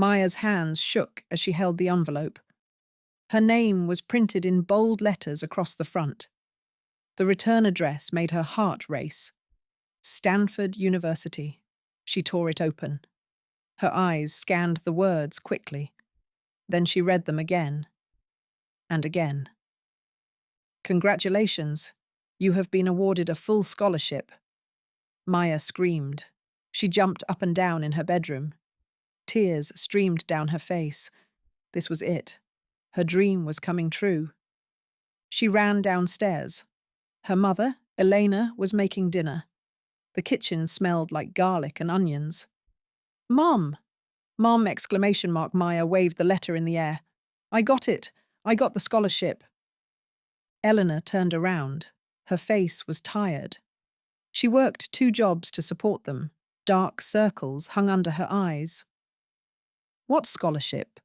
Maya's hands shook as she held the envelope. Her name was printed in bold letters across the front. The return address made her heart race. Stanford University. She tore it open. Her eyes scanned the words quickly. Then she read them again. And again. Congratulations. You have been awarded a full scholarship. Maya screamed. She jumped up and down in her bedroom. Tears streamed down her face. This was it. Her dream was coming true. She ran downstairs. Her mother, Elena, was making dinner. The kitchen smelled like garlic and onions. "Mom!" "Mom!" ! Maya waved the letter in the air. "I got it! I got the scholarship!" Eleanor turned around. Her face was tired. She worked 2 jobs to support them. Dark circles hung under her eyes. "What scholarship?"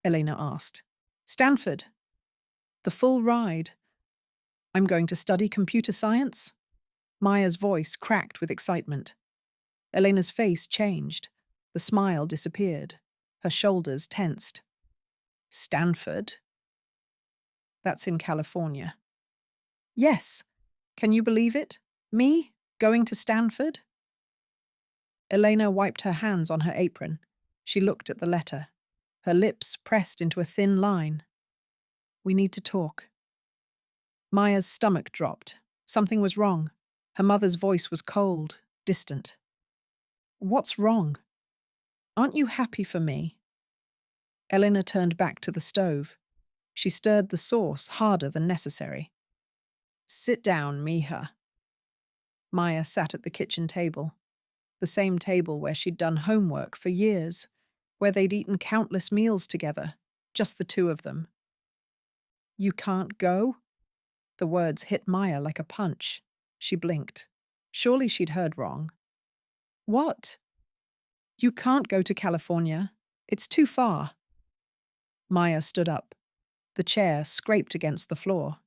Elena asked. "Stanford. The full ride. I'm going to study computer science?" Maya's voice cracked with excitement. Elena's face changed. The smile disappeared. Her shoulders tensed. "Stanford? That's in California." "Yes. Can you believe it? Me, going to Stanford?" Elena wiped her hands on her apron. She looked at the letter. Her lips pressed into a thin line. "We need to talk." Maya's stomach dropped. Something was wrong. Her mother's voice was cold, distant. "What's wrong? Aren't you happy for me?" Elena turned back to the stove. She stirred the sauce harder than necessary. "Sit down, Mija." Maya sat at the kitchen table, the same table where she'd done homework for years, where they'd eaten countless meals together, just the 2 of them. "You can't go?" The words hit Maya like a punch. She blinked. Surely she'd heard wrong. "What?" "You can't go to California. It's too far." Maya stood up. The chair scraped against the floor.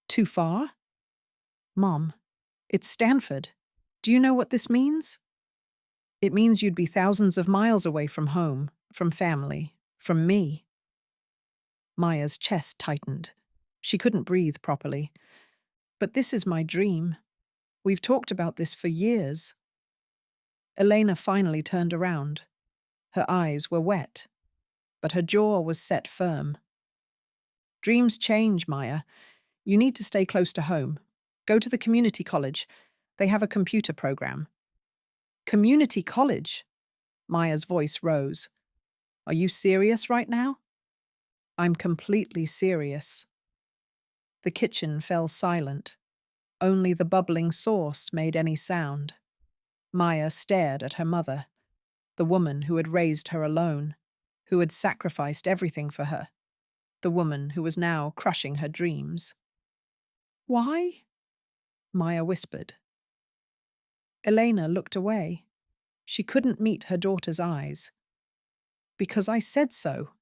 "Too far?" "Mom, it's Stanford. Do you know what this means?" "It means you'd be thousands of miles away from home, from family, from me." Maya's chest tightened. She couldn't breathe properly. "But this is my dream. We've talked about this for years." Elena finally turned around. Her eyes were wet, but her jaw was set firm. "Dreams change, Maya. You need to stay close to home. Go to the community college. They have a computer program." "Community college?" Maya's voice rose. "Are you serious right now?" "I'm completely serious." The kitchen fell silent. Only the bubbling sauce made any sound. Maya stared at her mother, the woman who had raised her alone, who had sacrificed everything for her, the woman who was now crushing her dreams. "Why?" Maya whispered. Elena looked away. She couldn't meet her daughter's eyes. "Because I said so."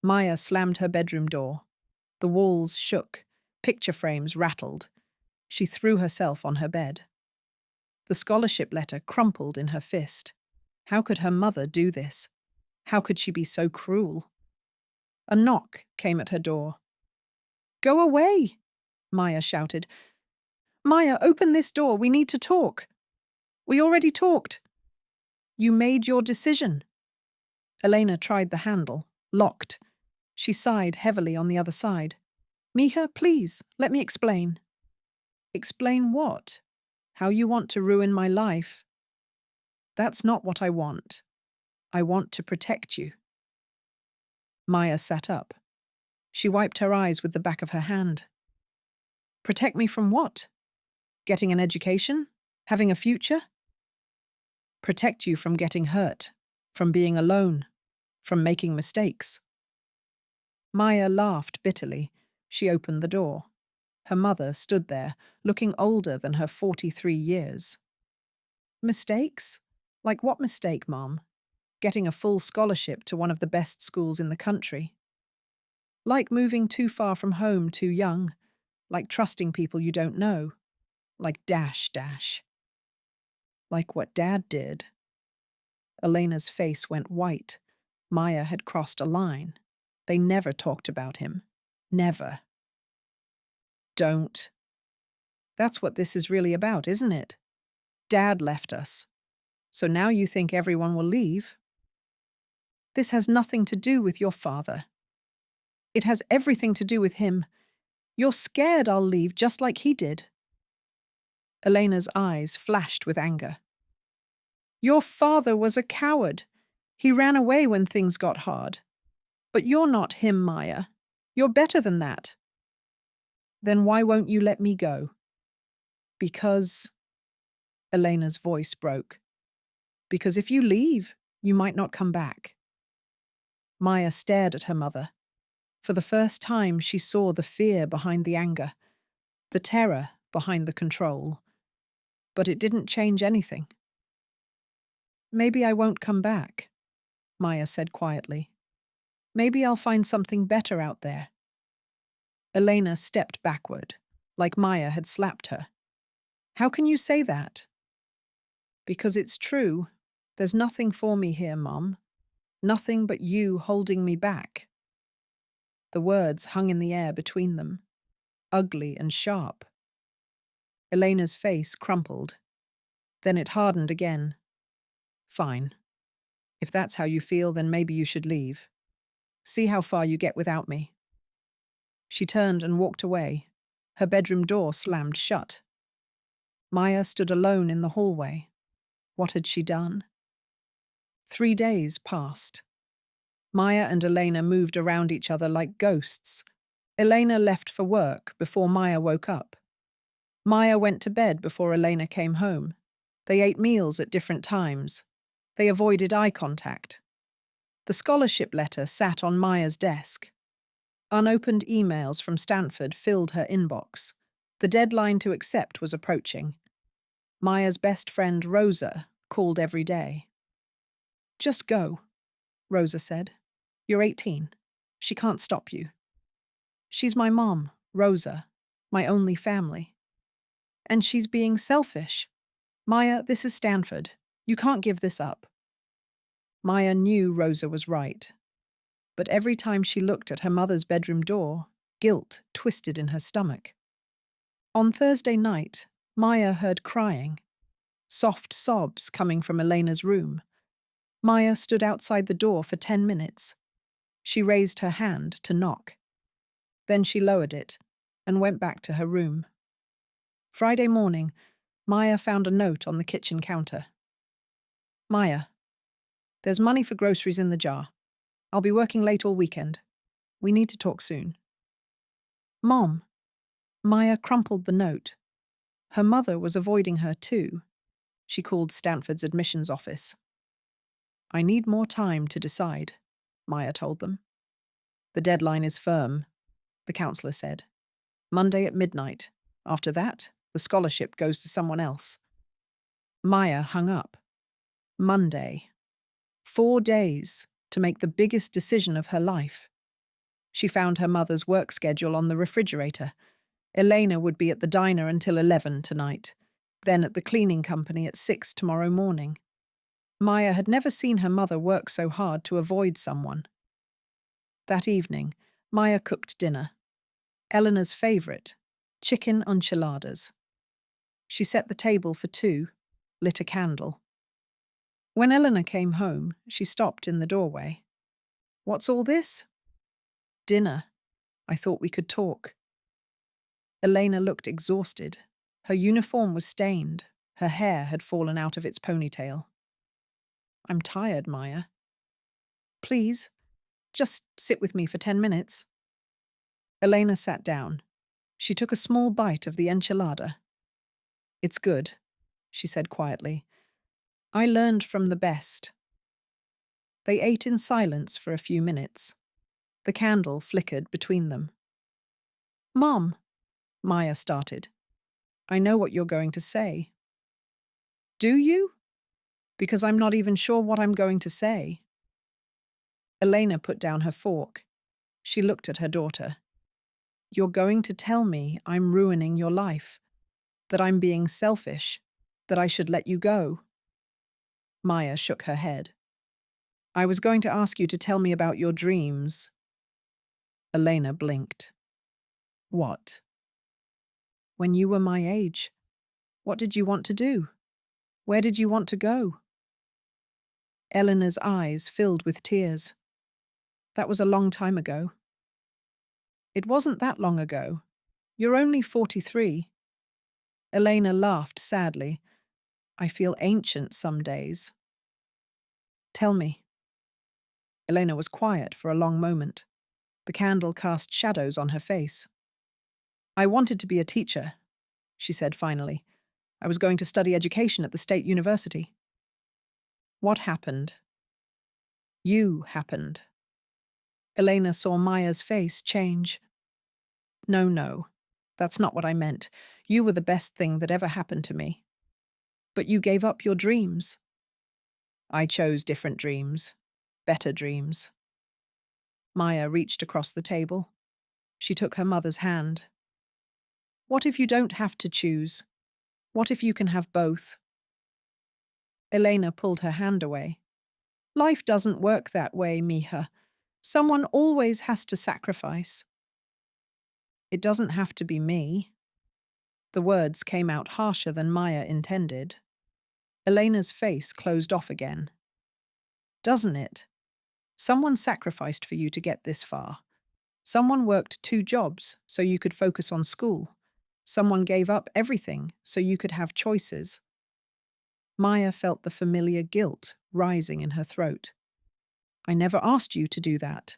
Maya slammed her bedroom door. The walls shook. Picture frames rattled. She threw herself on her bed. The scholarship letter crumpled in her fist. How could her mother do this? How could she be so cruel? A knock came at her door. "Go away!" Maya shouted. "Maya, open this door. We need to talk." "We already talked." "You made your decision." Elena tried the handle, locked. She sighed heavily on the other side. "Mija, please, let me explain." "Explain what? How you want to ruin my life?" "That's not what I want. I want to protect you." Maya sat up. She wiped her eyes with the back of her hand. "Protect me from what? Getting an education? Having a future?" "Protect you from getting hurt, from being alone, from making mistakes." Maya laughed bitterly. She opened the door. Her mother stood there, looking older than her 43 years. "Mistakes? Like what mistake, Mom?" "Getting a full scholarship to one of the best schools in the country." "Like moving too far from home too young. Like trusting people you don't know. Like dash dash." "Like what Dad did." Elena's face went white. Maya had crossed a line. They never talked about him. Never. Don't. That's what this is really about, isn't it? Dad left us. So now you think everyone will leave? This has nothing to do with your father. It has everything to do with him. You're scared I'll leave just like he did. Elena's eyes flashed with anger. Your father was a coward. He ran away when things got hard. But you're not him, Maya. You're better than that. Then why won't you let me go? Because... Elena's voice broke. Because if you leave, you might not come back. Maya stared at her mother. For the first time, she saw the fear behind the anger, the terror behind the control. But it didn't change anything. Maybe I won't come back, Maya said quietly. Maybe I'll find something better out there. Elena stepped backward, like Maya had slapped her. How can you say that? Because it's true. There's nothing for me here, Mom. Nothing but you holding me back. The words hung in the air between them, ugly and sharp. Elena's face crumpled. Then it hardened again. Fine. If that's how you feel, then maybe you should leave. See how far you get without me. She turned and walked away. Her bedroom door slammed shut. Maya stood alone in the hallway. What had she done? 3 days passed. Maya and Elena moved around each other like ghosts. Elena left for work before Maya woke up. Maya went to bed before Elena came home. They ate meals at different times. They avoided eye contact. The scholarship letter sat on Maya's desk. Unopened emails from Stanford filled her inbox. The deadline to accept was approaching. Maya's best friend, Rosa, called every day. Just go, Rosa said. You're 18. She can't stop you. She's my mom, Rosa, my only family. And she's being selfish. Maya, this is Stanford. You can't give this up. Maya knew Rosa was right. But every time she looked at her mother's bedroom door, guilt twisted in her stomach. On Thursday night, Maya heard crying, soft sobs coming from Elena's room. Maya stood outside the door for 10 minutes. She raised her hand to knock. Then she lowered it and went back to her room. Friday morning, Maya found a note on the kitchen counter. Maya, there's money for groceries in the jar. I'll be working late all weekend. We need to talk soon. Mom. Maya crumpled the note. Her mother was avoiding her too. She called Stanford's admissions office. I need more time to decide, Maya told them. The deadline is firm, the counselor said. Monday at midnight. After that, the scholarship goes to someone else. Maya hung up. Monday. 4 days to make the biggest decision of her life. She found her mother's work schedule on the refrigerator. Elena would be at the diner until 11 tonight, then at the cleaning company at 6 tomorrow morning. Maya had never seen her mother work so hard to avoid someone. That evening, Maya cooked dinner. Eleanor's favorite, chicken enchiladas. She set the table for 2, lit a candle. When Eleanor came home, she stopped in the doorway. What's all this? Dinner. I thought we could talk. Elena looked exhausted. Her uniform was stained. Her hair had fallen out of its ponytail. I'm tired, Maya. Please, just sit with me for 10 minutes. Elena sat down. She took a small bite of the enchilada. It's good, she said quietly. I learned from the best. They ate in silence for a few minutes. The candle flickered between them. Mom, Maya started. I know what you're going to say. Do you? Because I'm not even sure what I'm going to say. Elena put down her fork. She looked at her daughter. You're going to tell me I'm ruining your life, that I'm being selfish, that I should let you go. Maya shook her head. I was going to ask you to tell me about your dreams. Elena blinked. What? When you were my age, what did you want to do? Where did you want to go? Eleanor's eyes filled with tears. That was a long time ago. It wasn't that long ago. You're only 43. Elena laughed sadly. I feel ancient some days. Tell me. Elena was quiet for a long moment. The candle cast shadows on her face. I wanted to be a teacher, she said finally. I was going to study education at the state university. What happened? You happened. Elena saw Maya's face change. No, that's not what I meant. You were the best thing that ever happened to me. But you gave up your dreams. I chose different dreams, better dreams. Maya reached across the table. She took her mother's hand. What if you don't have to choose? What if you can have both? Elena pulled her hand away. Life doesn't work that way, Mija. Someone always has to sacrifice. It doesn't have to be me. The words came out harsher than Maya intended. Elena's face closed off again. Doesn't it? Someone sacrificed for you to get this far. Someone worked 2 jobs so you could focus on school. Someone gave up everything so you could have choices. Maya felt the familiar guilt rising in her throat. I never asked you to do that.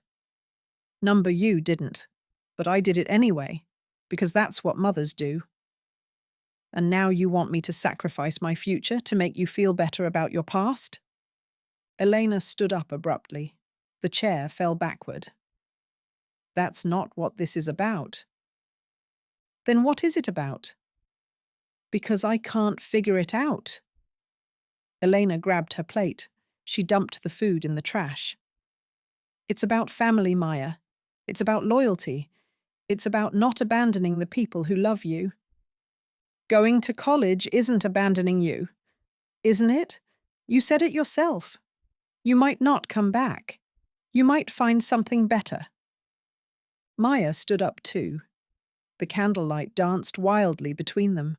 Number you didn't, but I did it anyway, because that's what mothers do. And now you want me to sacrifice my future to make you feel better about your past? Elena stood up abruptly. The chair fell backward. That's not what this is about. Then what is it about? Because I can't figure it out. Elena grabbed her plate. She dumped the food in the trash. It's about family, Maya. It's about loyalty. It's about not abandoning the people who love you. Going to college isn't abandoning you, isn't it? You said it yourself. You might not come back. You might find something better. Maya stood up too. The candlelight danced wildly between them.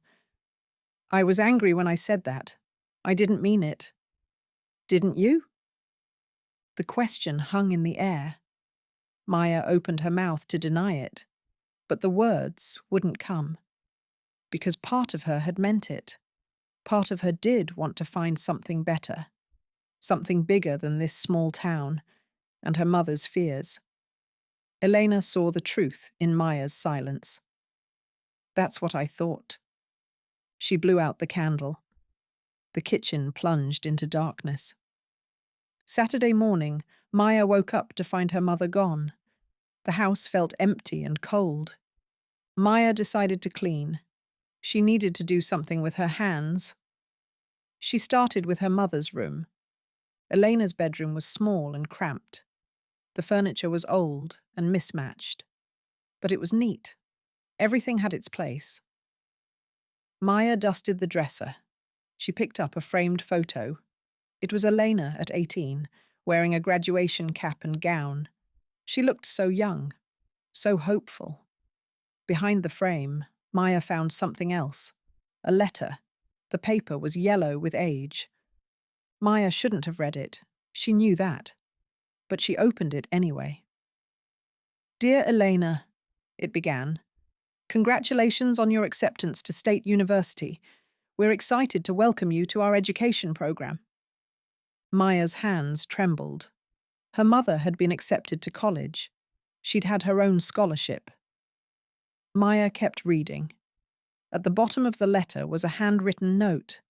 I was angry when I said that. I didn't mean it. Didn't you? The question hung in the air. Maya opened her mouth to deny it, but the words wouldn't come. Because part of her had meant it. Part of her did want to find something better. Something bigger than this small town and her mother's fears. Elena saw the truth in Maya's silence. That's what I thought. She blew out the candle. The kitchen plunged into darkness. Saturday morning, Maya woke up to find her mother gone. The house felt empty and cold. Maya decided to clean. She needed to do something with her hands. She started with her mother's room. Elena's bedroom was small and cramped. The furniture was old and mismatched. But it was neat. Everything had its place. Maya dusted the dresser. She picked up a framed photo. It was Elena at 18, wearing a graduation cap and gown. She looked so young, so hopeful. Behind the frame, Maya found something else. A letter. The paper was yellow with age. Maya shouldn't have read it. She knew that. But she opened it anyway. Dear Elena, it began. Congratulations on your acceptance to State University. We're excited to welcome you to our education program. Maya's hands trembled. Her mother had been accepted to college. She'd had her own scholarship. Maya kept reading. At the bottom of the letter was a handwritten note.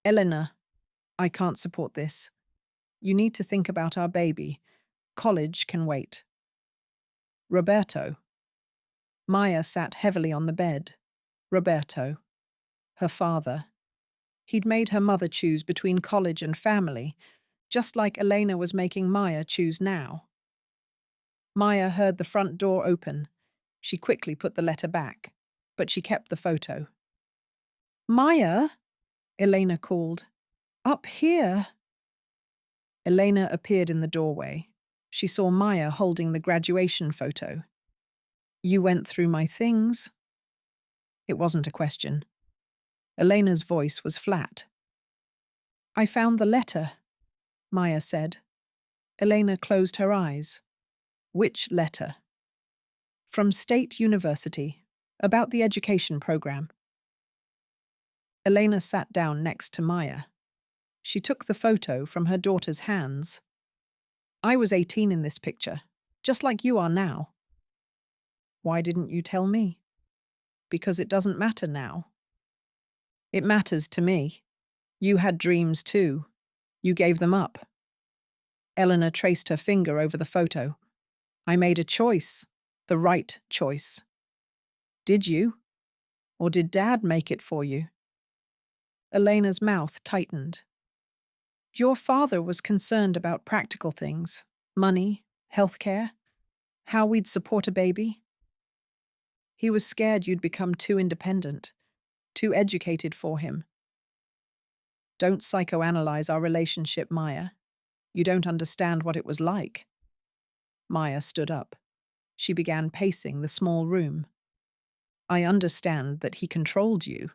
Elena, I can't support this. You need to think about our baby. College can wait. Roberto. Maya sat heavily on the bed. Roberto. Her father. He'd made her mother choose between college and family, just like Elena was making Maya choose now. Maya heard the front door open. She quickly put the letter back, but she kept the photo. Maya, Elena called. Up here. Elena appeared in the doorway. She saw Maya holding the graduation photo. You went through my things? It wasn't a question. Elena's voice was flat. I found the letter, Maya said. Elena closed her eyes. Which letter? From State University, about the education program. Elena sat down next to Maya. She took the photo from her daughter's hands. I was 18 in this picture, just like you are now. Why didn't you tell me? Because it doesn't matter now. It matters to me. You had dreams too. You gave them up. Eleanor traced her finger over the photo. I made a choice, the right choice. Did you? Or did Dad make it for you? Elena's mouth tightened. Your father was concerned about practical things, money, healthcare, how we'd support a baby. He was scared you'd become too independent, too educated for him. Don't psychoanalyze our relationship, Maya. You don't understand what it was like. Maya stood up. She began pacing the small room. I understand that he controlled you,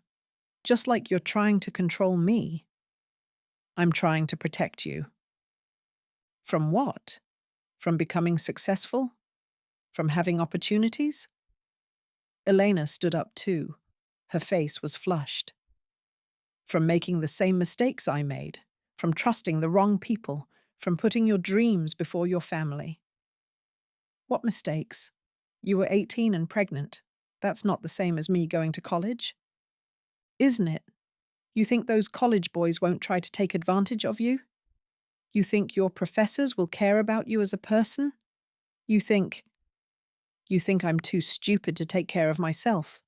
just like you're trying to control me. I'm trying to protect you. From what? From becoming successful? From having opportunities? Elena stood up too. Her face was flushed. From making the same mistakes I made, from trusting the wrong people, from putting your dreams before your family. What mistakes? You were 18 and pregnant. That's not the same as me going to college. Isn't it? You think those college boys won't try to take advantage of you? You think your professors will care about you as a person? You think I'm too stupid to take care of myself.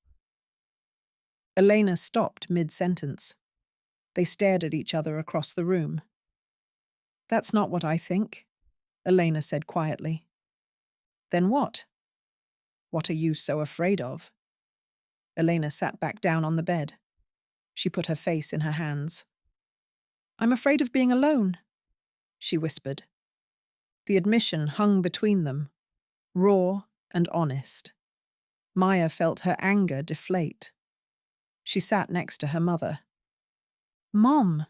Elena stopped mid-sentence. They stared at each other across the room. That's not what I think, Elena said quietly. Then what? What are you so afraid of? Elena sat back down on the bed. She put her face in her hands. I'm afraid of being alone, she whispered. The admission hung between them, raw and honest. Maya felt her anger deflate. She sat next to her mother. Mom!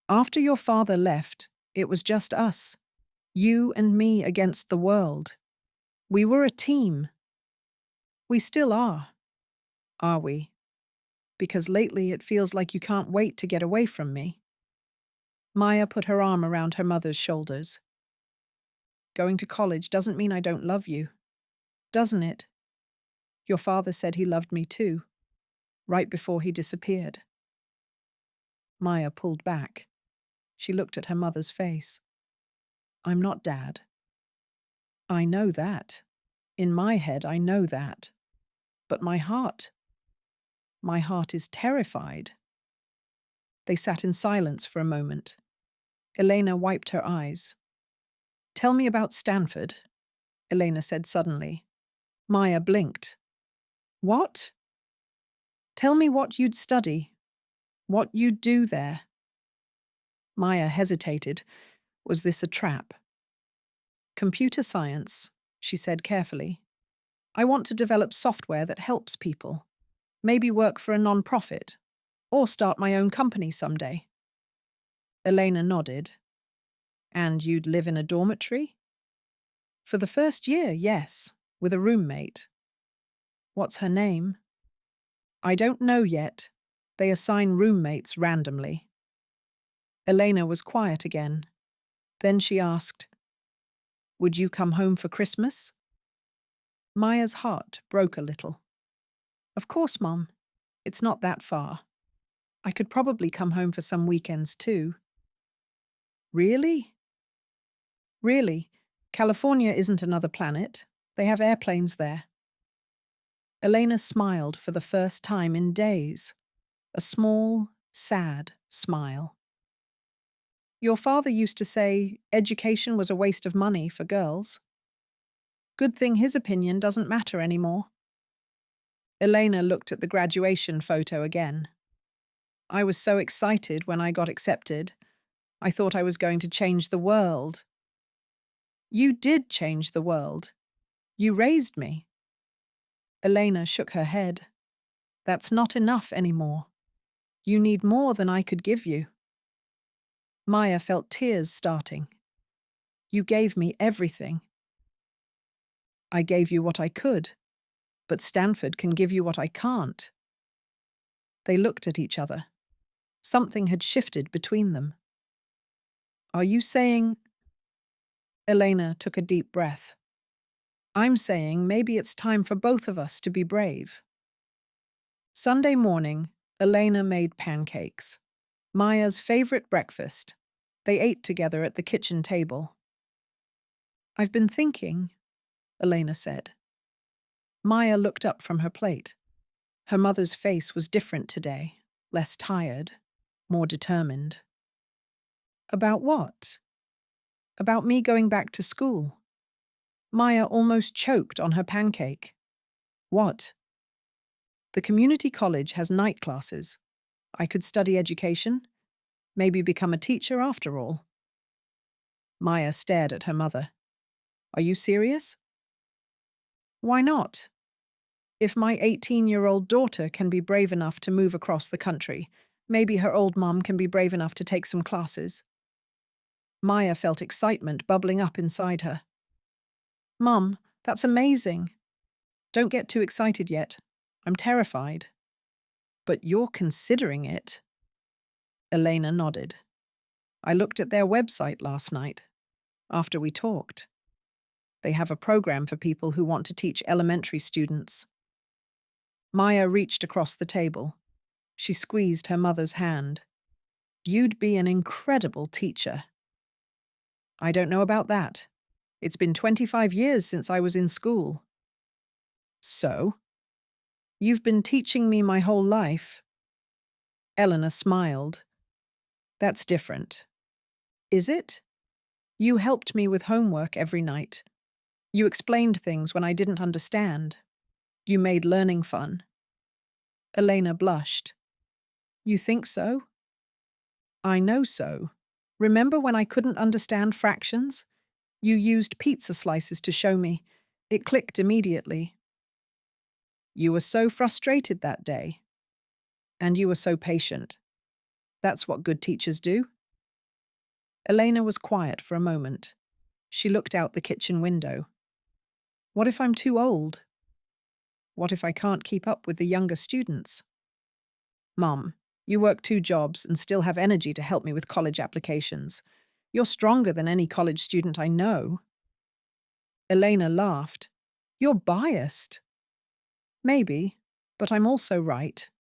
After your father left, it was just us. You and me against the world. We were a team. We still are we? Because lately it feels like you can't wait to get away from me. Maya put her arm around her mother's shoulders. Going to college doesn't mean I don't love you, doesn't it? Your father said he loved me too, right before he disappeared. Maya pulled back. She looked at her mother's face. I'm not Dad. I know that. In my head, I know that. But my heart is terrified. They sat in silence for a moment. Elena wiped her eyes. Tell me about Stanford, Elena said suddenly. Maya blinked. What? Tell me what you'd study, what you'd do there. Maya hesitated. Was this a trap? Computer science, she said carefully. I want to develop software that helps people. Maybe work for a non-profit, or start my own company someday. Elena nodded. And you'd live in a dormitory? For the first year, yes, with a roommate. What's her name? I don't know yet. They assign roommates randomly. Elena was quiet again. Then she asked, Would you come home for Christmas? Maya's heart broke a little. Of course, Mom. It's not that far. I could probably come home for some weekends too. Really? Really? California isn't another planet. They have airplanes there. Elena smiled for the first time in days. A small, sad smile. Your father used to say education was a waste of money for girls. Good thing his opinion doesn't matter anymore. Elena looked at the graduation photo again. I was so excited when I got accepted. I thought I was going to change the world. You did change the world. You raised me. Elena shook her head. That's not enough anymore. You need more than I could give you. Maya felt tears starting. You gave me everything. I gave you what I could, but Stanford can give you what I can't. They looked at each other. Something had shifted between them. Are you saying... Elena took a deep breath. I'm saying maybe it's time for both of us to be brave. Sunday morning, Elena made pancakes. Maya's favorite breakfast. They ate together at the kitchen table. I've been thinking, Elena said. Maya looked up from her plate. Her mother's face was different today, less tired, more determined. About what? About me going back to school. Maya almost choked on her pancake. What? The community college has night classes. I could study education, maybe become a teacher after all. Maya stared at her mother. Are you serious? Why not? If my 18-year-old daughter can be brave enough to move across the country, maybe her old mum can be brave enough to take some classes. Maya felt excitement bubbling up inside her. Mum, that's amazing. Don't get too excited yet. I'm terrified. But you're considering it. Elena nodded. I looked at their website last night, after we talked. They have a program for people who want to teach elementary students. Maya reached across the table. She squeezed her mother's hand. You'd be an incredible teacher. I don't know about that. It's been 25 years since I was in school. So? You've been teaching me my whole life. Eleanor smiled. That's different. Is it? You helped me with homework every night. You explained things when I didn't understand. You made learning fun. Elena blushed. You think so? I know so. Remember when I couldn't understand fractions? You used pizza slices to show me. It clicked immediately. You were so frustrated that day. And you were so patient. That's what good teachers do. Elena was quiet for a moment. She looked out the kitchen window. What if I'm too old? What if I can't keep up with the younger students? Mum, you work 2 jobs and still have energy to help me with college applications. You're stronger than any college student I know. Elena laughed. You're biased. Maybe, but I'm also right.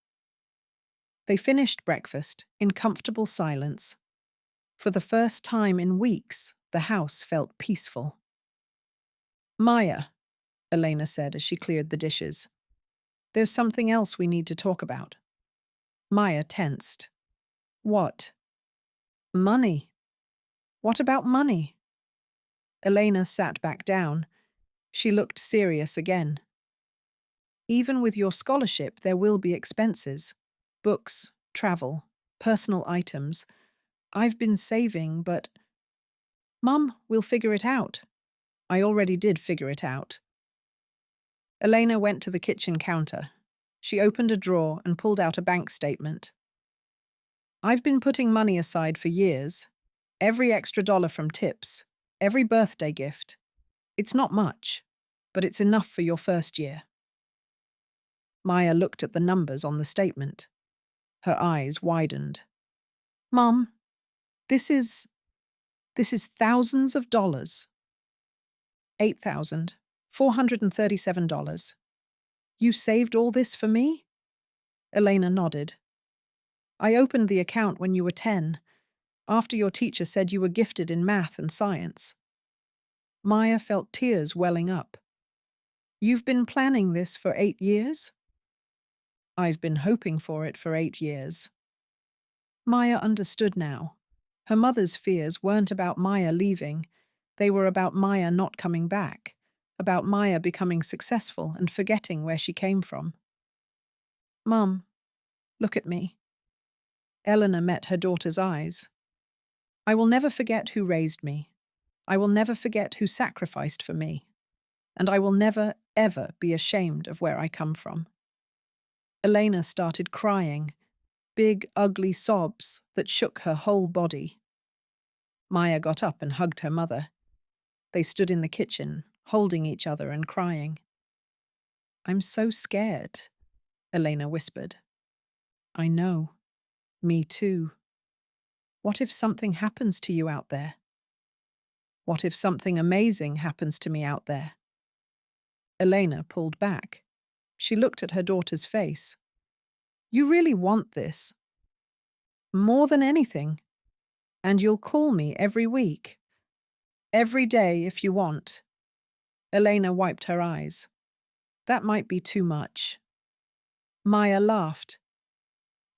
They finished breakfast in comfortable silence. For the first time in weeks, the house felt peaceful. Maya, Elena said as she cleared the dishes. There's something else we need to talk about. Maya tensed. What? Money. What about money? Elena sat back down. She looked serious again. Even with your scholarship, there will be expenses. Books, travel, personal items. I've been saving, but... Mum, we'll figure it out. I already did figure it out. Elena went to the kitchen counter. She opened a drawer and pulled out a bank statement. I've been putting money aside for years. Every extra dollar from tips, every birthday gift. It's not much, but it's enough for your first year. Maya looked at the numbers on the statement. Her eyes widened. Mum, this is thousands of dollars. $8,437. You saved all this for me? Elena nodded. I opened the account when you were 10, after your teacher said you were gifted in math and science. Maya felt tears welling up. You've been planning this for 8 years? I've been hoping for it for 8 years. Maya understood now. Her mother's fears weren't about Maya leaving. They were about Maya not coming back, about Maya becoming successful and forgetting where she came from. Mum, look at me. Eleanor met her daughter's eyes. I will never forget who raised me. I will never forget who sacrificed for me. And I will never, ever be ashamed of where I come from. Elena started crying, big, ugly sobs that shook her whole body. Maya got up and hugged her mother. They stood in the kitchen, holding each other and crying. I'm so scared, Elena whispered. I know. Me too. What if something happens to you out there? What if something amazing happens to me out there? Elena pulled back. She looked at her daughter's face. You really want this? More than anything. And you'll call me every week. Every day if you want. Elena wiped her eyes. That might be too much. Maya laughed.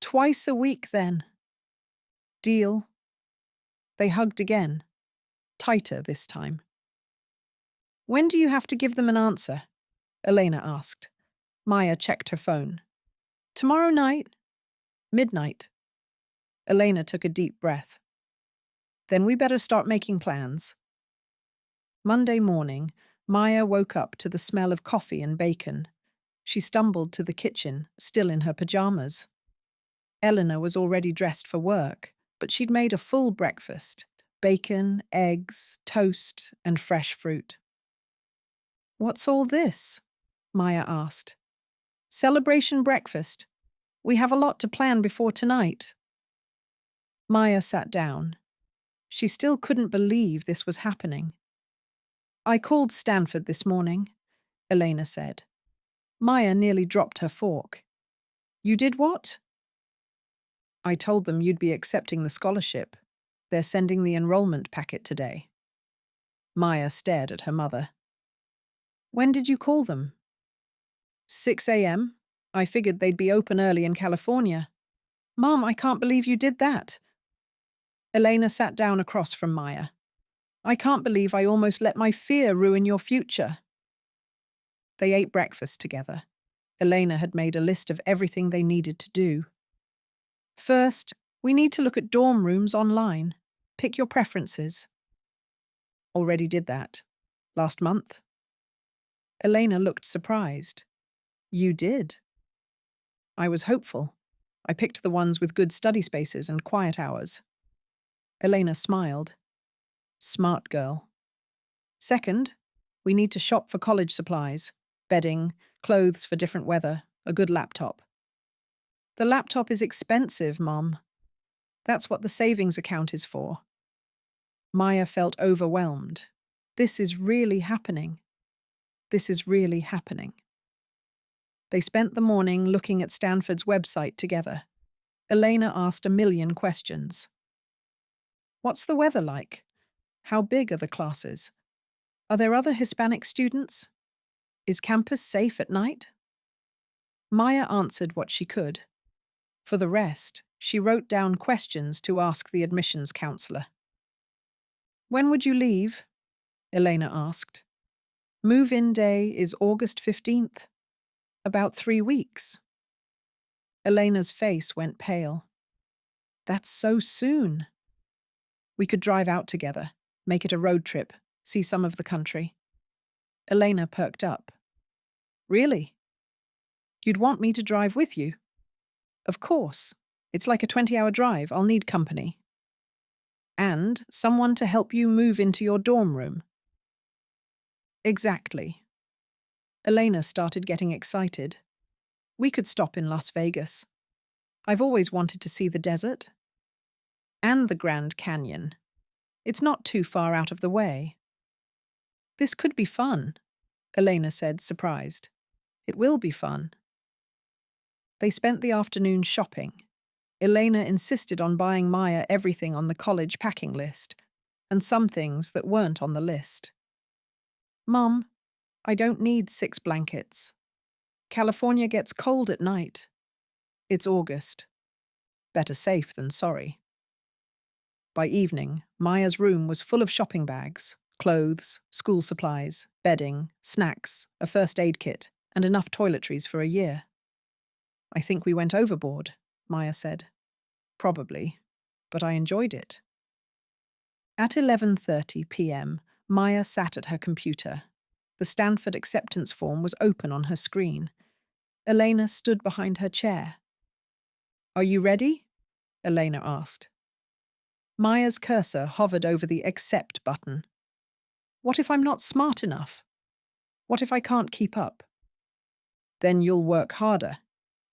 Twice a week, then. Deal. They hugged again. Tighter this time. When do you have to give them an answer? Elena asked. Maya checked her phone. Tomorrow night? Midnight. Elena took a deep breath. Then we better start making plans. Monday morning, Maya woke up to the smell of coffee and bacon. She stumbled to the kitchen, still in her pajamas. Eleanor was already dressed for work, but she'd made a full breakfast: bacon, eggs, toast, and fresh fruit. What's all this? Maya asked. Celebration breakfast. We have a lot to plan before tonight. Maya sat down. She still couldn't believe this was happening. I called Stanford this morning, Elena said. Maya nearly dropped her fork. You did what? I told them you'd be accepting the scholarship. They're sending the enrollment packet today. Maya stared at her mother. When did you call them? 6 a.m. I figured they'd be open early in California. Mom, I can't believe you did that. Elena sat down across from Maya. I can't believe I almost let my fear ruin your future. They ate breakfast together. Elena had made a list of everything they needed to do. First, we need to look at dorm rooms online. Pick your preferences. Already did that. Last month. Elena looked surprised. You did? I was hopeful. I picked the ones with good study spaces and quiet hours. Elena smiled. Smart girl. Second, we need to shop for college supplies, bedding, clothes for different weather, a good laptop. The laptop is expensive, Mom. That's what the savings account is for. Maya felt overwhelmed. This is really happening. This is really happening. They spent the morning looking at Stanford's website together. Elena asked a million questions. What's the weather like? How big are the classes? Are there other Hispanic students? Is campus safe at night? Maya answered what she could. For the rest, she wrote down questions to ask the admissions counselor. When would you leave? Elena asked. Move-in day is August 15th. About 3 weeks. Elena's face went pale. That's so soon. We could drive out together, make it a road trip, see some of the country. Elena perked up. Really? You'd want me to drive with you? Of course. It's like a 20-hour drive. I'll need company. And someone to help you move into your dorm room. Exactly. Elena started getting excited. We could stop in Las Vegas. I've always wanted to see the desert. And the Grand Canyon. It's not too far out of the way. This could be fun, Elena said, surprised. It will be fun. They spent the afternoon shopping. Elena insisted on buying Maya everything on the college packing list, and some things that weren't on the list. Mom, I don't need 6 blankets. California gets cold at night. It's August. Better safe than sorry. By evening, Maya's room was full of shopping bags, clothes, school supplies, bedding, snacks, a first aid kit, and enough toiletries for a year. I think we went overboard, Maya said. Probably, but I enjoyed it. At 11:30 p.m., Maya sat at her computer. The Stanford acceptance form was open on her screen. Elena stood behind her chair. "Are you ready?" Elena asked. Maya's cursor hovered over the accept button. "What if I'm not smart enough? What if I can't keep up?" "Then you'll work harder.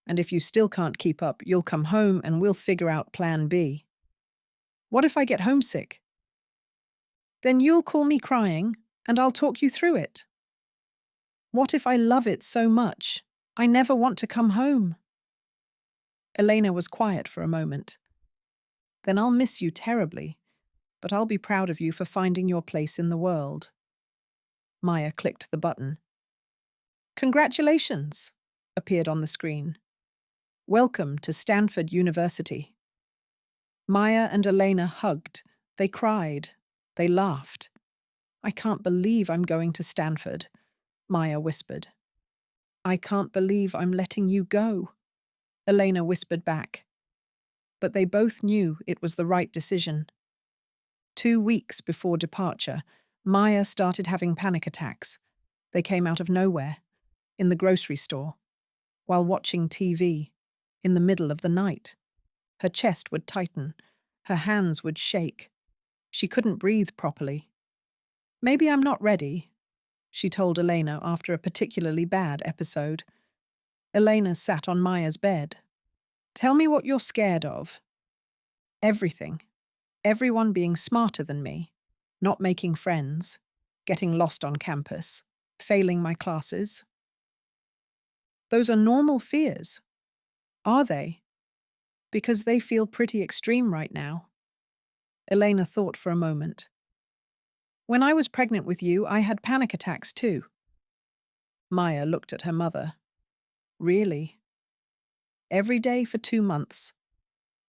And if you still can't keep up, you'll come home and we'll figure out plan B." "What if I get homesick?" "Then you'll call me crying and I'll talk you through it." "What if I love it so much? I never want to come home." Elena was quiet for a moment. "Then I'll miss you terribly, but I'll be proud of you for finding your place in the world." Maya clicked the button. "Congratulations," appeared on the screen. "Welcome to Stanford University." Maya and Elena hugged. They cried. They laughed. "I can't believe I'm going to Stanford," Maya whispered. "I can't believe I'm letting you go," Elena whispered back. But they both knew it was the right decision. 2 weeks before departure, Maya started having panic attacks. They came out of nowhere, in the grocery store, while watching TV, in the middle of the night. Her chest would tighten. Her hands would shake. She couldn't breathe properly. "Maybe I'm not ready," she told Elena after a particularly bad episode. Elena sat on Maya's bed. "Tell me what you're scared of." "Everything. Everyone being smarter than me, not making friends, getting lost on campus, failing my classes." "Those are normal fears." "Are they?" "Because they feel pretty extreme right now." Elena thought for a moment. "When I was pregnant with you, I had panic attacks too." Maya looked at her mother. "Really?" "Every day for 2 months.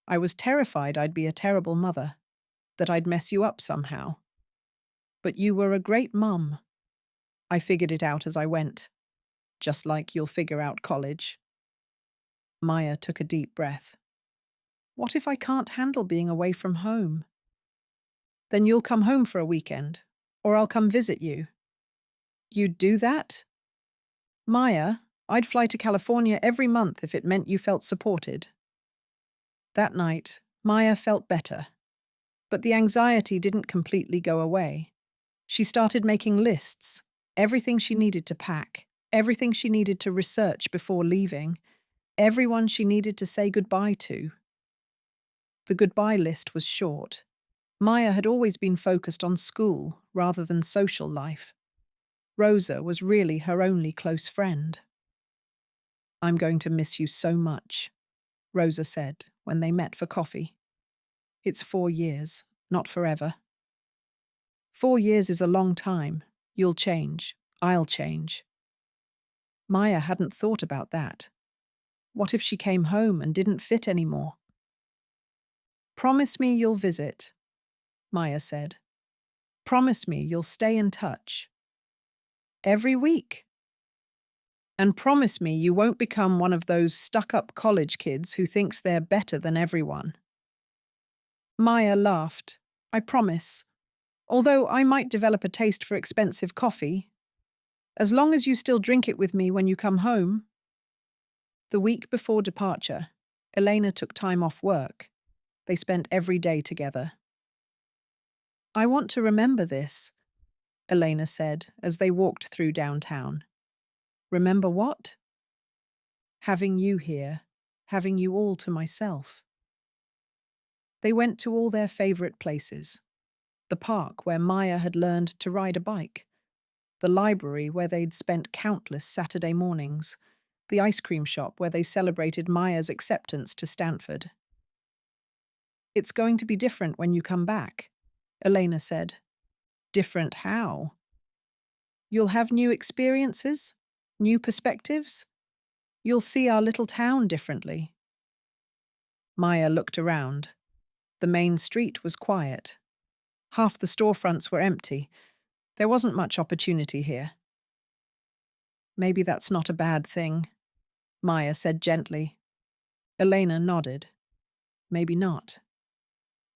I was terrified I'd be a terrible mother, that I'd mess you up somehow. But you were a great mum. I figured it out as I went, just like you'll figure out college." Maya took a deep breath. "What if I can't handle being away from home?" "Then you'll come home for a weekend, or I'll come visit you." "You'd do that?" "Maya, I'd fly to California every month if it meant you felt supported." That night, Maya felt better. But the anxiety didn't completely go away. She started making lists, everything she needed to pack, everything she needed to research before leaving, everyone she needed to say goodbye to. The goodbye list was short. Maya had always been focused on school rather than social life. Rosa was really her only close friend. "I'm going to miss you so much," Rosa said when they met for coffee. "It's 4 years, not forever." 4 years is a long time. You'll change. I'll change. Maya hadn't thought about that. What if she came home and didn't fit anymore? "Promise me you'll visit," Maya said. "Promise me you'll stay in touch." "Every week." "And promise me you won't become one of those stuck-up college kids who thinks they're better than everyone." Maya laughed. "I promise. Although I might develop a taste for expensive coffee. As long as you still drink it with me when you come home." The week before departure, Elena took time off work. They spent every day together. "I want to remember this," Elena said as they walked through downtown. "Remember what?" "Having you here, having you all to myself." They went to all their favorite places. The park where Maya had learned to ride a bike. The library where they'd spent countless Saturday mornings. The ice cream shop where they celebrated Maya's acceptance to Stanford. "It's going to be different when you come back," Elena said. "Different how?" "You'll have new experiences, new perspectives. You'll see our little town differently." Maya looked around. The main street was quiet. Half the storefronts were empty. There wasn't much opportunity here. "Maybe that's not a bad thing," Maya said gently. Elena nodded. Maybe not.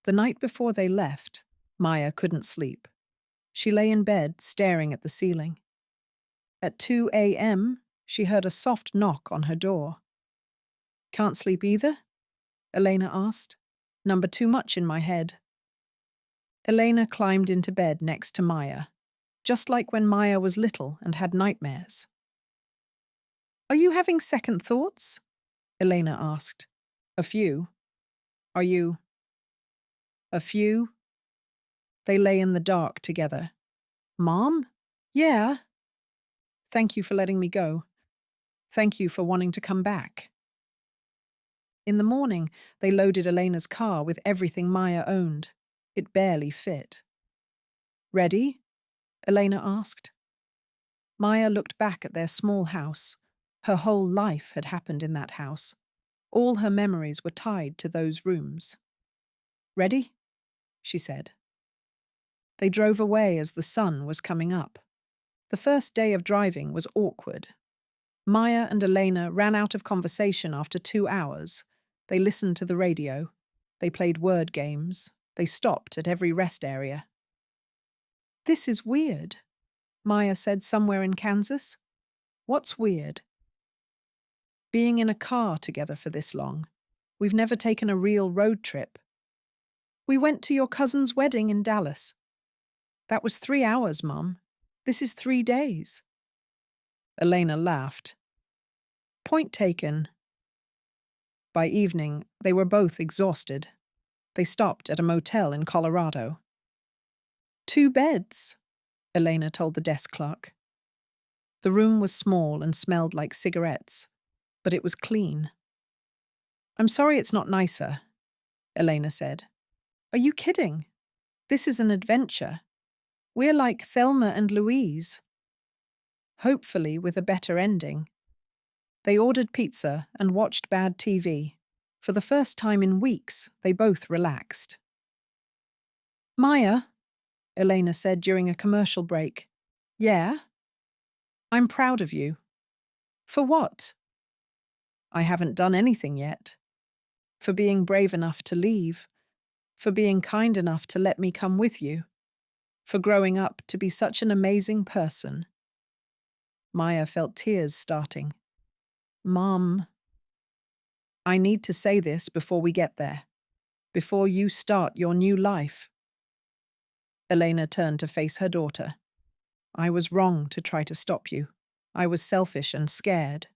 The night before they left, Maya couldn't sleep. She lay in bed, staring at the ceiling. At 2 a.m., she heard a soft knock on her door. "Can't sleep either?" Elena asked. "Number too much in my head." Elena climbed into bed next to Maya, just like when Maya was little and had nightmares. "Are you having second thoughts?" Elena asked. "A few." "Are you?" "A few." They lay in the dark together. "Mom?" "Yeah." "Thank you for letting me go. Thank you for wanting to come back." In the morning, they loaded Elena's car with everything Maya owned. It barely fit. "Ready?" Elena asked. Maya looked back at their small house. Her whole life had happened in that house. All her memories were tied to those rooms. "Ready?" she said. They drove away as the sun was coming up. The first day of driving was awkward. Maya and Elena ran out of conversation after 2 hours. They listened to the radio. They played word games. They stopped at every rest area. "This is weird," Maya said somewhere in Kansas. "What's weird?" "Being in a car together for this long. We've never taken a real road trip." "We went to your cousin's wedding in Dallas." "That was 3 hours, Mum. This is 3 days." Elena laughed. "Point taken." By evening, they were both exhausted. They stopped at a motel in Colorado. "2 beds," Elena told the desk clerk. The room was small and smelled like cigarettes, but it was clean. "I'm sorry it's not nicer," Elena said. "Are you kidding? This is an adventure. We're like Thelma and Louise." Hopefully with a better ending. They ordered pizza and watched bad TV. For the first time in weeks, they both relaxed. "Maya," Elena said during a commercial break. "Yeah?" "I'm proud of you." "For what?" "I haven't done anything yet. For being brave enough to leave. For being kind enough to let me come with you. For growing up to be such an amazing person." Maya felt tears starting. "Mom, I need to say this before we get there. Before you start your new life." Elena turned to face her daughter. "I was wrong to try to stop you. I was selfish and scared.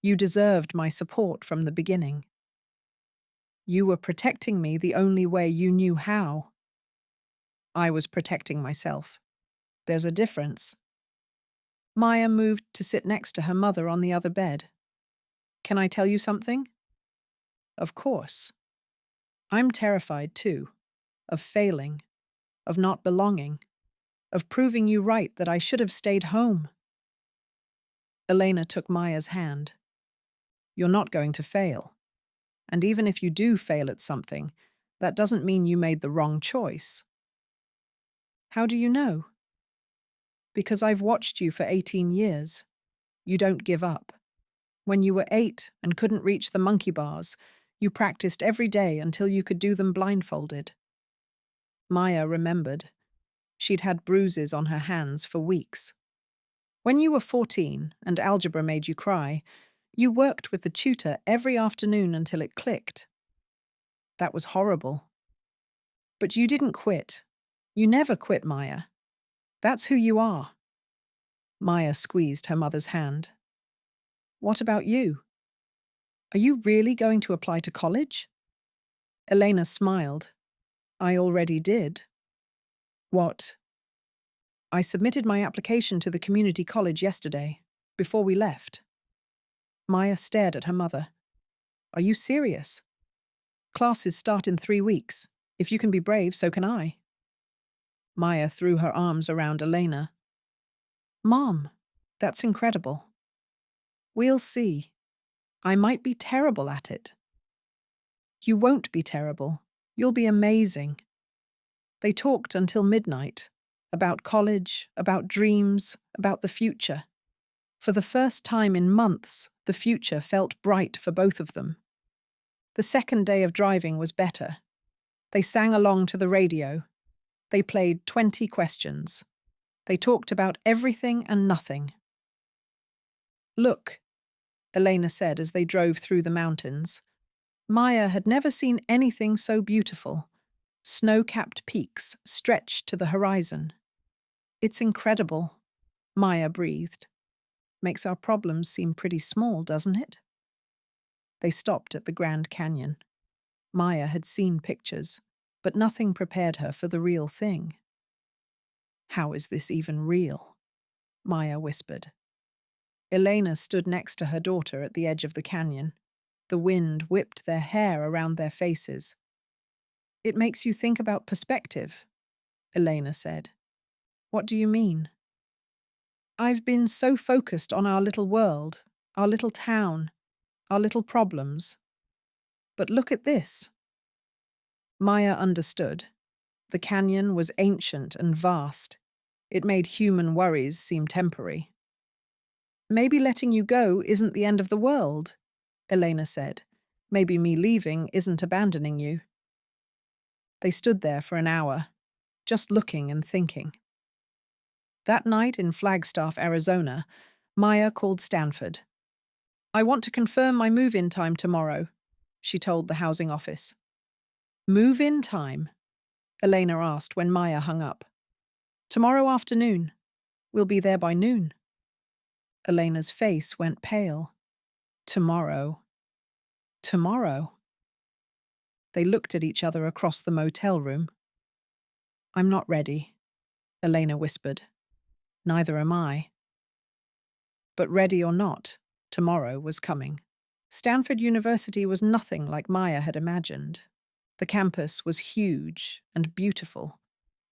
You deserved my support from the beginning. You were protecting me the only way you knew how. I was protecting myself. There's a difference." Maya moved to sit next to her mother on the other bed. "Can I tell you something?" "Of course." "I'm terrified too. Of failing. Of not belonging. Of proving you right that I should have stayed home." Elena took Maya's hand. "You're not going to fail. And even if you do fail at something, that doesn't mean you made the wrong choice." "How do you know?" "Because I've watched you for 18 years. You don't give up. When you were 8 and couldn't reach the monkey bars, you practiced every day until you could do them blindfolded." Maya remembered. She'd had bruises on her hands for weeks. "When you were 14 and algebra made you cry, you worked with the tutor every afternoon until it clicked. That was horrible. But you didn't quit. You never quit, Maya. That's who you are." Maya squeezed her mother's hand. "What about you? Are you really going to apply to college?" Elena smiled. "I already did." "What?" "I submitted my application to the community college yesterday, before we left." Maya stared at her mother. "Are you serious? Classes start in 3 weeks. If you can be brave, so can I." Maya threw her arms around Elena. "Mom, that's incredible." "We'll see. I might be terrible at it." "You won't be terrible. You'll be amazing." They talked until midnight, about college, about dreams, about the future. For the first time in months, the future felt bright for both of them. The second day of driving was better. They sang along to the radio. They played 20 questions. They talked about everything and nothing. Look, Elena said as they drove through the mountains. Maya had never seen anything so beautiful. Snow-capped peaks stretched to the horizon. It's incredible, Maya breathed. Makes our problems seem pretty small, doesn't it? They stopped at the Grand Canyon. Maya had seen pictures, but nothing prepared her for the real thing. How is this even real? Maya whispered. Elena stood next to her daughter at the edge of the canyon. The wind whipped their hair around their faces. It makes you think about perspective, Elena said. What do you mean? I've been so focused on our little world, our little town, our little problems. But look at this. Maya understood. The canyon was ancient and vast. It made human worries seem temporary. Maybe letting you go isn't the end of the world, Elena said. Maybe me leaving isn't abandoning you. They stood there for an hour, just looking and thinking. That night in Flagstaff, Arizona, Maya called Stanford. I want to confirm my move-in time tomorrow, she told the housing office. Move-in time? Elena asked when Maya hung up. Tomorrow afternoon. We'll be there by noon. Elena's face went pale. Tomorrow. Tomorrow. They looked at each other across the motel room. I'm not ready, Elena whispered. Neither am I. But ready or not, tomorrow was coming. Stanford University was nothing like Maya had imagined. The campus was huge and beautiful.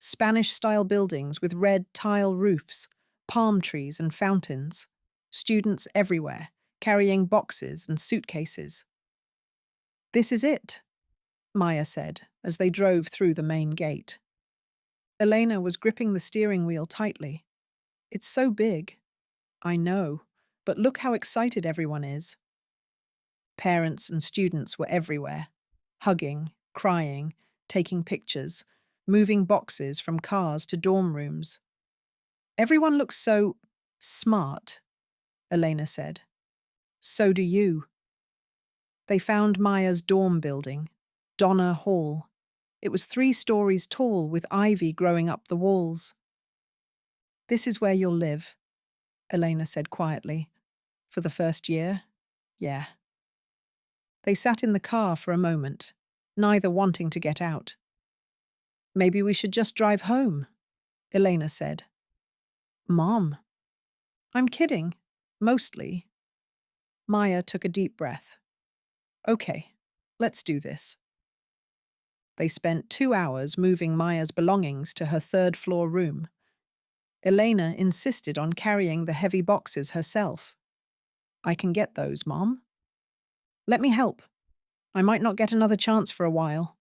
Spanish-style buildings with red tile roofs, palm trees and fountains. Students everywhere, carrying boxes and suitcases. This is it, Maya said as they drove through the main gate. Elena was gripping the steering wheel tightly. It's so big. I know, but look how excited everyone is. Parents and students were everywhere, hugging, crying, taking pictures, moving boxes from cars to dorm rooms. Everyone looks so smart, Elena said. So do you. They found Maya's dorm building, Donner Hall. It was 3 stories tall with ivy growing up the walls. This is where you'll live, Elena said quietly. For the first year? Yeah. They sat in the car for a moment, neither wanting to get out. Maybe we should just drive home, Elena said. Mom. I'm kidding. Mostly. Maya took a deep breath. Okay, let's do this. They spent 2 hours moving Maya's belongings to her 3rd-floor room. Elena insisted on carrying the heavy boxes herself. I can get those, Mom. Let me help. I might not get another chance for a while.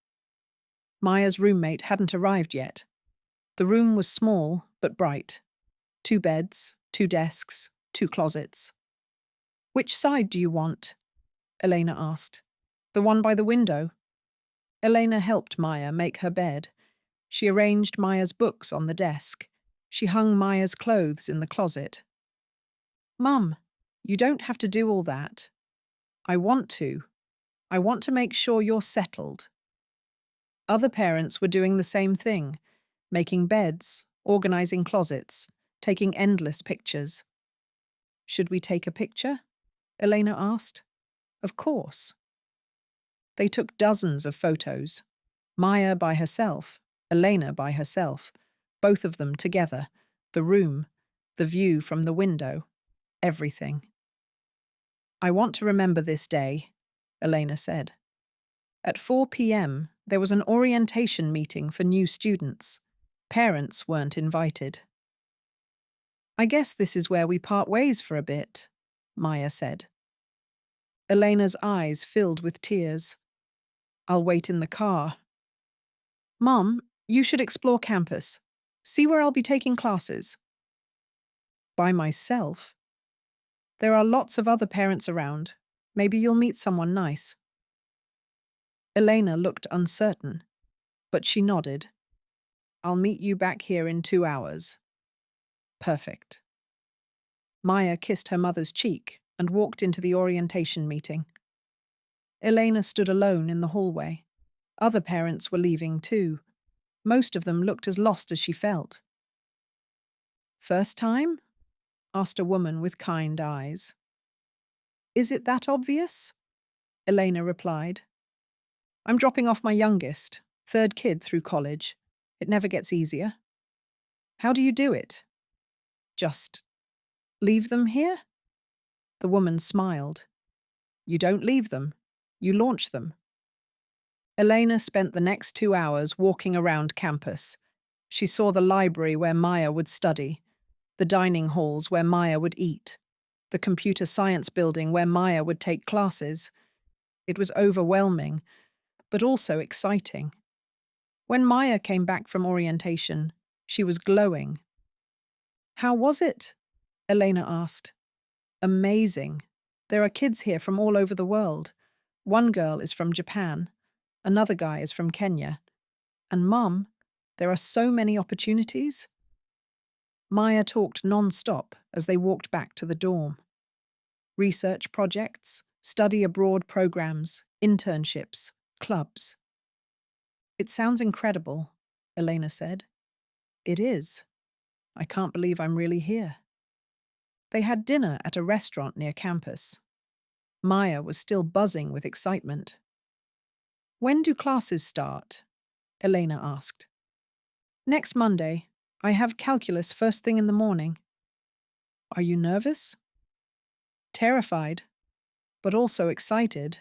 Maya's roommate hadn't arrived yet. The room was small but bright. 2 beds, 2 desks, 2 closets. Which side do you want? Elena asked. The one by the window. Elena helped Maya make her bed. She arranged Maya's books on the desk. She hung Maya's clothes in the closet. Mum, you don't have to do all that. I want to. I want to make sure you're settled. Other parents were doing the same thing, making beds, organizing closets, taking endless pictures. Should we take a picture? Elena asked. Of course. They took dozens of photos. Maya by herself, Elena by herself, both of them together, the room, the view from the window, everything. I want to remember this day, Elena said. At 4 p.m., there was an orientation meeting for new students. Parents weren't invited. I guess this is where we part ways for a bit, Maya said. Elena's eyes filled with tears. I'll wait in the car. Mom, you should explore campus. See where I'll be taking classes. By myself? There are lots of other parents around. Maybe you'll meet someone nice. Elena looked uncertain, but she nodded. I'll meet you back here in 2 hours. Perfect. Maya kissed her mother's cheek and walked into the orientation meeting. Elena stood alone in the hallway. Other parents were leaving too. Most of them looked as lost as she felt. First time? Asked a woman with kind eyes. Is it that obvious? Elena replied. I'm dropping off my youngest, third kid through college. It never gets easier. How do you do it? Just leave them here? The woman smiled. You don't leave them. You launch them. Elena spent the next 2 hours walking around campus. She saw the library where Maya would study, the dining halls where Maya would eat, the computer science building where Maya would take classes. It was overwhelming, but also exciting. When Maya came back from orientation, she was glowing. How was it? Elena asked. Amazing. There are kids here from all over the world. One girl is from Japan. Another guy is from Kenya. And Mum, there are so many opportunities. Maya talked non-stop as they walked back to the dorm. Research projects, study abroad programs, internships, clubs. It sounds incredible, Elena said. It is. I can't believe I'm really here. They had dinner at a restaurant near campus. Maya was still buzzing with excitement. When do classes start? Elena asked. Next Monday. I have calculus first thing in the morning. Are you nervous? Terrified, but also excited.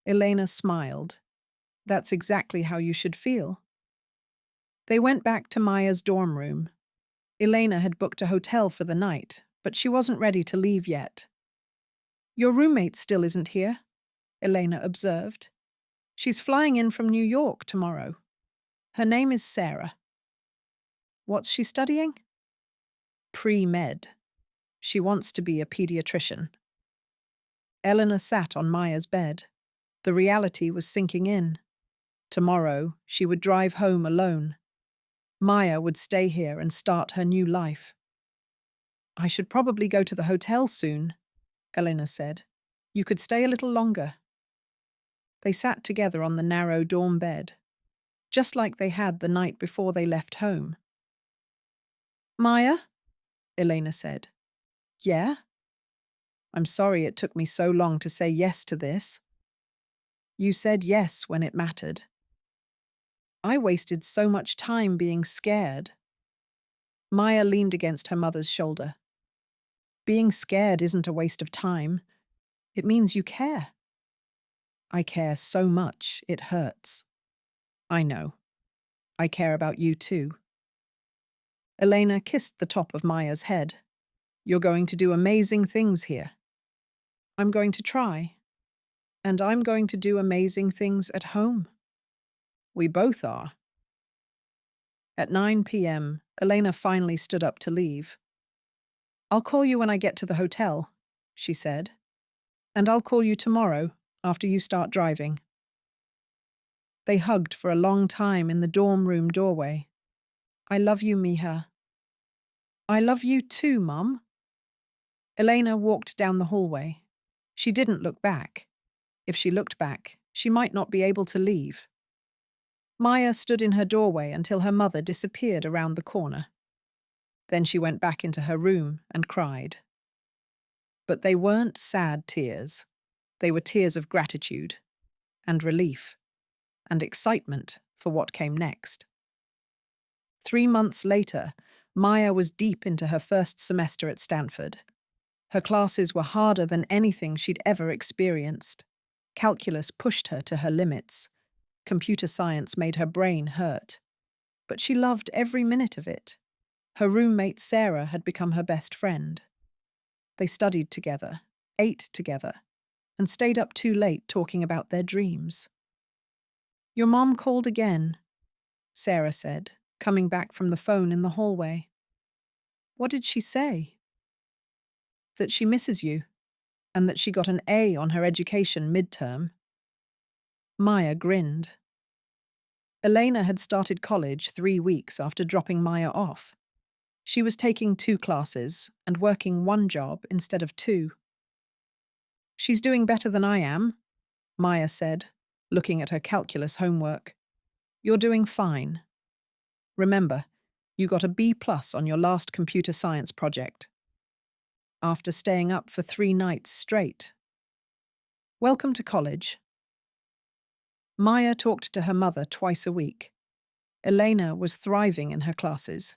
Elena smiled. That's exactly how you should feel. They went back to Maya's dorm room. Elena had booked a hotel for the night, but she wasn't ready to leave yet. Your roommate still isn't here, Elena observed. She's flying in from New York tomorrow. Her name is Sarah. What's she studying? Pre-med. She wants to be a pediatrician. Eleanor sat on Maya's bed. The reality was sinking in. Tomorrow, she would drive home alone. Maya would stay here and start her new life. I should probably go to the hotel soon, Eleanor said. You could stay a little longer. They sat together on the narrow dorm bed, just like they had the night before they left home. Maya? Elena said. Yeah? I'm sorry it took me so long to say yes to this. You said yes when it mattered. I wasted so much time being scared. Maya leaned against her mother's shoulder. Being scared isn't a waste of time. It means you care. I care so much, it hurts. I know. I care about you too. Elena kissed the top of Maya's head. You're going to do amazing things here. I'm going to try. And I'm going to do amazing things at home. We both are. At 9 p.m., Elena finally stood up to leave. I'll call you when I get to the hotel, she said. And I'll call you tomorrow, after you start driving. They hugged for a long time in the dorm room doorway. I love you, Miha. I love you too, Mum. Elena walked down the hallway. She didn't look back. If she looked back, she might not be able to leave. Maya stood in her doorway until her mother disappeared around the corner. Then she went back into her room and cried. But they weren't sad tears. They were tears of gratitude and relief and excitement for what came next. 3 months later, Maya was deep into her first semester at Stanford. Her classes were harder than anything she'd ever experienced. Calculus pushed her to her limits. Computer science made her brain hurt. But she loved every minute of it. Her roommate Sarah had become her best friend. They studied together, ate together, and stayed up too late talking about their dreams. Your mom called again, Sarah said, coming back from the phone in the hallway. What did she say? That she misses you, and that she got an A on her education midterm. Maya grinned. Elena had started college 3 weeks after dropping Maya off. She was taking 2 classes and working one job instead of two. She's doing better than I am, Maya said, looking at her calculus homework. You're doing fine. Remember, you got a B+ on your last computer science project. After staying up for 3 nights straight. Welcome to college. Maya talked to her mother twice a week. Elena was thriving in her classes.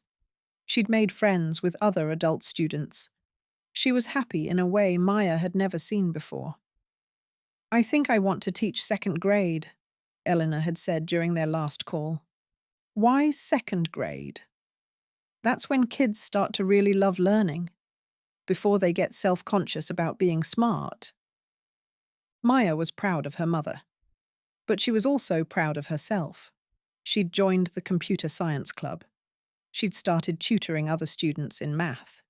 She'd made friends with other adult students. She was happy in a way Maya had never seen before. I think I want to teach second grade, Elena had said during their last call. Why second grade? That's when kids start to really love learning, before they get self-conscious about being smart. Maya was proud of her mother, but she was also proud of herself. She'd joined the computer science club. She'd started tutoring other students in math.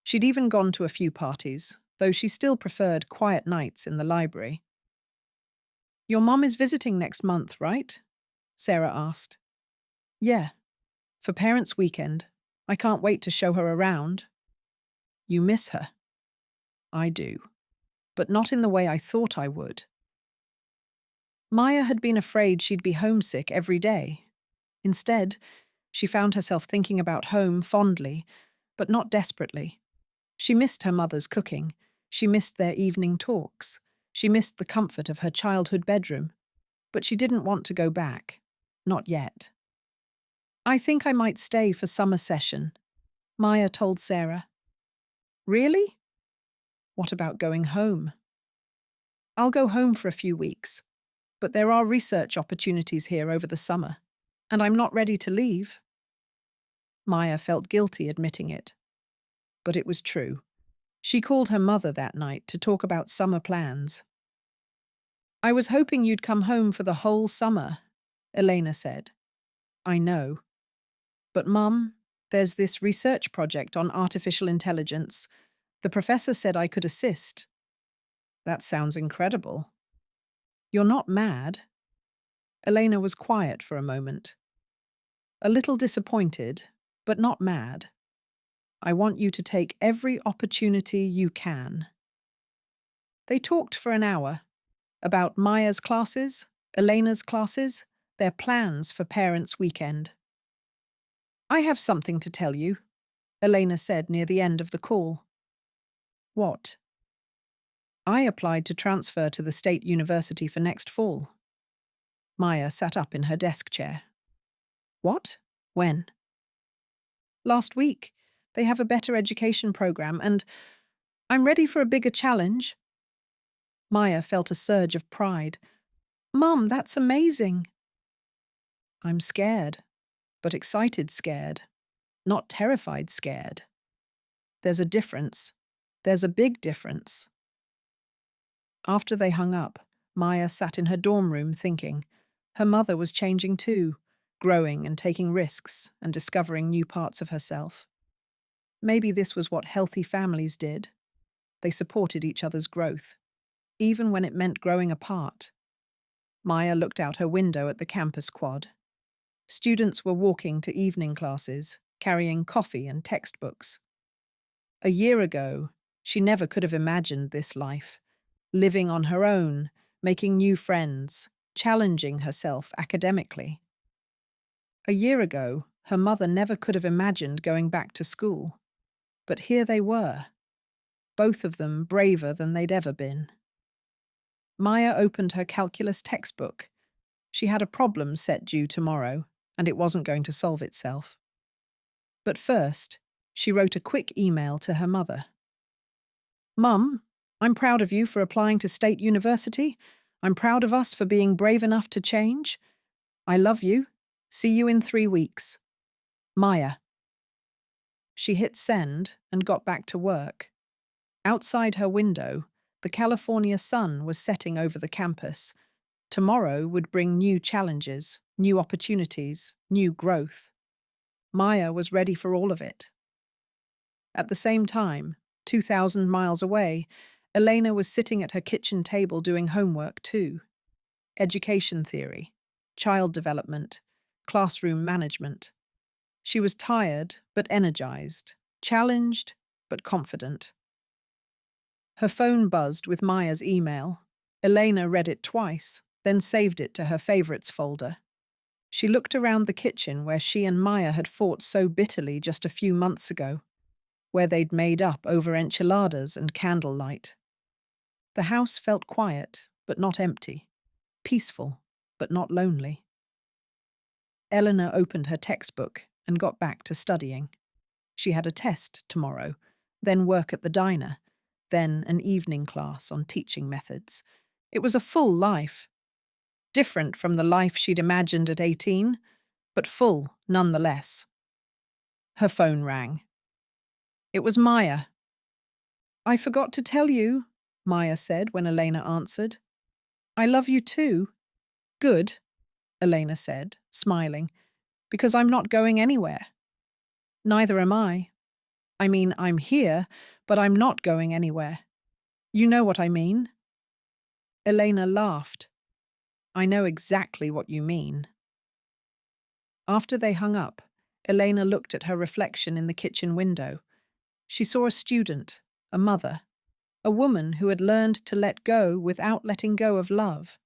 She'd even gone to a few parties, though she still preferred quiet nights in the library. Your mom is visiting next month, right? Sarah asked. Yeah, for Parents' Weekend. I can't wait to show her around. You miss her. I do, but not in the way I thought I would. Maya had been afraid she'd be homesick every day. Instead, she found herself thinking about home fondly, but not desperately. She missed her mother's cooking. She missed their evening talks. She missed the comfort of her childhood bedroom. But she didn't want to go back. Not yet. I think I might stay for summer session, Maya told Sarah. Really? What about going home? I'll go home for a few weeks, but there are research opportunities here over the summer, and I'm not ready to leave. Maya felt guilty admitting it. But it was true. She called her mother that night to talk about summer plans. I was hoping you'd come home for the whole summer, Elena said. I know. But Mum, there's this research project on artificial intelligence. The professor said I could assist. That sounds incredible. You're not mad? Elena was quiet for a moment. A little disappointed, but not mad. I want you to take every opportunity you can. They talked for an hour about Maya's classes, Elena's classes, their plans for Parents' Weekend. I have something to tell you, Elena said near the end of the call. What? I applied to transfer to the State University for next fall. Maya sat up in her desk chair. What? When? Last week. They have a better education program, and I'm ready for a bigger challenge. Maya felt a surge of pride. Mum, that's amazing. I'm scared, but excited scared, not terrified scared. There's a difference. There's a big difference. After they hung up, Maya sat in her dorm room thinking. Her mother was changing too, growing and taking risks and discovering new parts of herself. Maybe this was what healthy families did. They supported each other's growth, even when it meant growing apart. Maya looked out her window at the campus quad. Students were walking to evening classes, carrying coffee and textbooks. A year ago, she never could have imagined this life, living on her own, making new friends, challenging herself academically. A year ago, her mother never could have imagined going back to school. But here they were, both of them braver than they'd ever been. Maya opened her calculus textbook. She had a problem set due tomorrow, and it wasn't going to solve itself. But first, she wrote a quick email to her mother. Mum, I'm proud of you for applying to State University. I'm proud of us for being brave enough to change. I love you. See you in 3 weeks. Maya. She hit send and got back to work. Outside her window, the California sun was setting over the campus. Tomorrow would bring new challenges, new opportunities, new growth. Maya was ready for all of it. At the same time, 2,000 miles away, Elena was sitting at her kitchen table doing homework too. Education theory. child development, classroom management. She was tired but energized, challenged but confident. Her phone buzzed with Maya's email. Elena read it twice, then saved it to her favorites folder. She looked around the kitchen where she and Maya had fought so bitterly just a few months ago, where they'd made up over enchiladas and candlelight. The house felt quiet, but not empty, peaceful, but not lonely. Eleanor opened her textbook and got back to studying. She had a test tomorrow, then work at the diner, then an evening class on teaching methods. It was a full life, different from the life she'd imagined at 18, but full nonetheless. Her phone rang. It was Maya. "I forgot to tell you," Maya said when Elena answered. "I love you too." "Good," Elena said, smiling, "because I'm not going anywhere." "Neither am I. I mean, I'm here, but I'm not going anywhere. You know what I mean?" Elena laughed. "I know exactly what you mean." After they hung up, Elena looked at her reflection in the kitchen window. She saw a student, a mother, a woman who had learned to let go without letting go of love.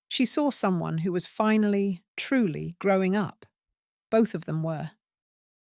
She saw someone who was finally, truly growing up. Both of them were.